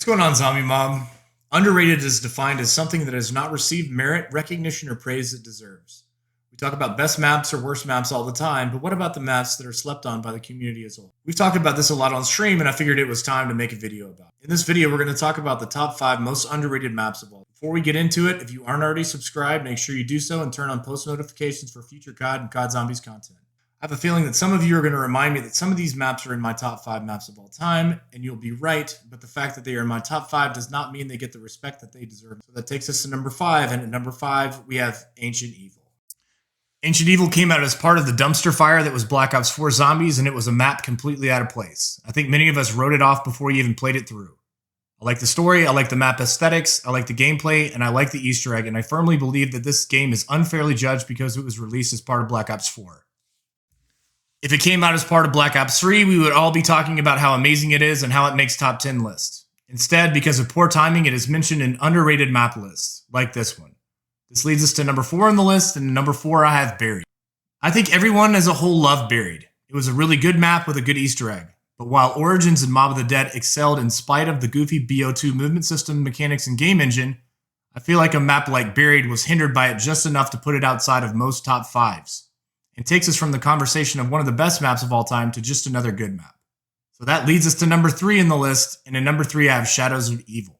What's going on, Zombie Mob? Underrated is defined as something that has not received merit, recognition, or praise it deserves. We talk about best maps or worst maps all the time, but what about the maps that are slept on by the community as a whole? We've talked about this a lot on stream, and I figured it was time to make a video about it. In this video, we're going to talk about the top 5 most underrated maps of all. Before we get into it, if you aren't already subscribed, make sure you do so and turn on post notifications for future COD and COD Zombies content. I have a feeling that some of you are going to remind me that some of these maps are in my top 5 maps of all time, and you'll be right, but the fact that they are in my top 5 does not mean they get the respect that they deserve. So that takes us to number 5, and at number 5, we have Ancient Evil. Ancient Evil came out as part of the dumpster fire that was Black Ops 4 Zombies, and it was a map completely out of place. I think many of us wrote it off before you even played it through. I like the story, I like the map aesthetics, I like the gameplay, and I like the Easter egg, and I firmly believe that this game is unfairly judged because it was released as part of Black Ops 4. If it came out as part of Black Ops 3, we would all be talking about how amazing it is and how it makes top 10 lists. Instead, because of poor timing, it is mentioned in underrated map lists, like this one. This leads us to number 4 on the list, and number 4 I have Buried. I think everyone as a whole loved Buried. It was a really good map with a good Easter egg. But while Origins and Mob of the Dead excelled in spite of the goofy BO2 movement system, mechanics, and game engine, I feel like a map like Buried was hindered by it just enough to put it outside of most top 5s. It takes us from the conversation of one of the best maps of all time to just another good map. So that leads us to number 3 in the list, and in number 3 I have Shadows of Evil.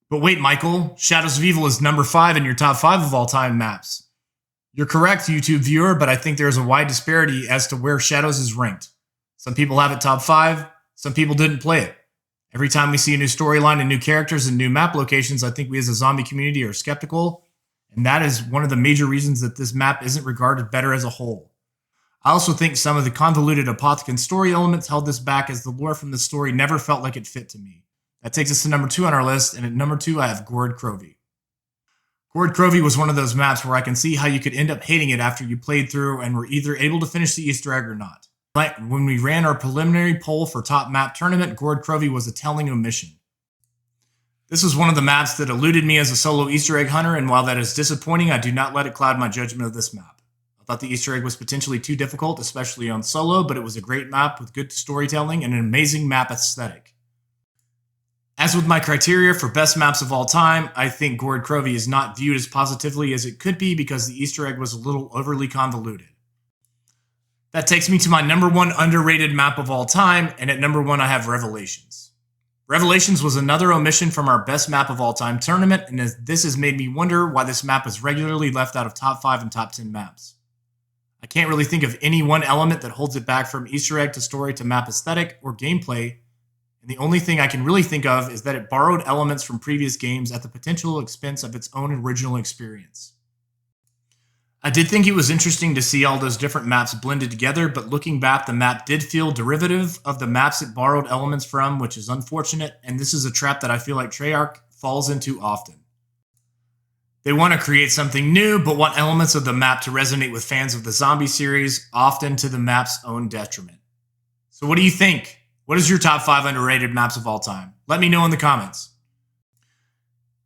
But wait, Michael, Shadows of Evil is number 5 in your top 5 of all time maps. You're correct, YouTube viewer, but I think there's a wide disparity as to where Shadows is ranked. Some people have it top 5, some people didn't play it. Every time we see a new storyline and new characters and new map locations, I think we as a zombie community are skeptical. And that is one of the major reasons that this map isn't regarded better as a whole. I also think some of the convoluted Apothicon story elements held this back, as the lore from the story never felt like it fit to me. That takes us to number 2 on our list, and at number 2 I have Gordcrovey. Gordcrovey was one of those maps where I can see how you could end up hating it after you played through and were either able to finish the Easter egg or not. Like when we ran our preliminary poll for top map tournament, Gordcrovey was a telling omission. This was one of the maps that eluded me as a solo Easter egg hunter, and while that is disappointing, I do not let it cloud my judgment of this map. I thought the Easter egg was potentially too difficult, especially on solo, but it was a great map with good storytelling and an amazing map aesthetic. As with my criteria for best maps of all time, I think Gordcrovey is not viewed as positively as it could be because the Easter egg was a little overly convoluted. That takes me to my number 1 underrated map of all time, and at number 1 I have Revelations. Revelations was another omission from our best map of all time tournament, and this has made me wonder why this map is regularly left out of top 5 and top 10 maps. I can't really think of any one element that holds it back from Easter egg to story to map aesthetic or gameplay, and the only thing I can really think of is that it borrowed elements from previous games at the potential expense of its own original experience. I did think it was interesting to see all those different maps blended together, but looking back, the map did feel derivative of the maps it borrowed elements from, which is unfortunate, and this is a trap that I feel like Treyarch falls into often. They want to create something new, but want elements of the map to resonate with fans of the zombie series, often to the map's own detriment. So what do you think? What is your top 5 underrated maps of all time? Let me know in the comments.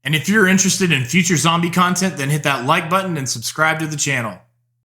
And if you're interested in future zombie content, then hit that like button and subscribe to the channel.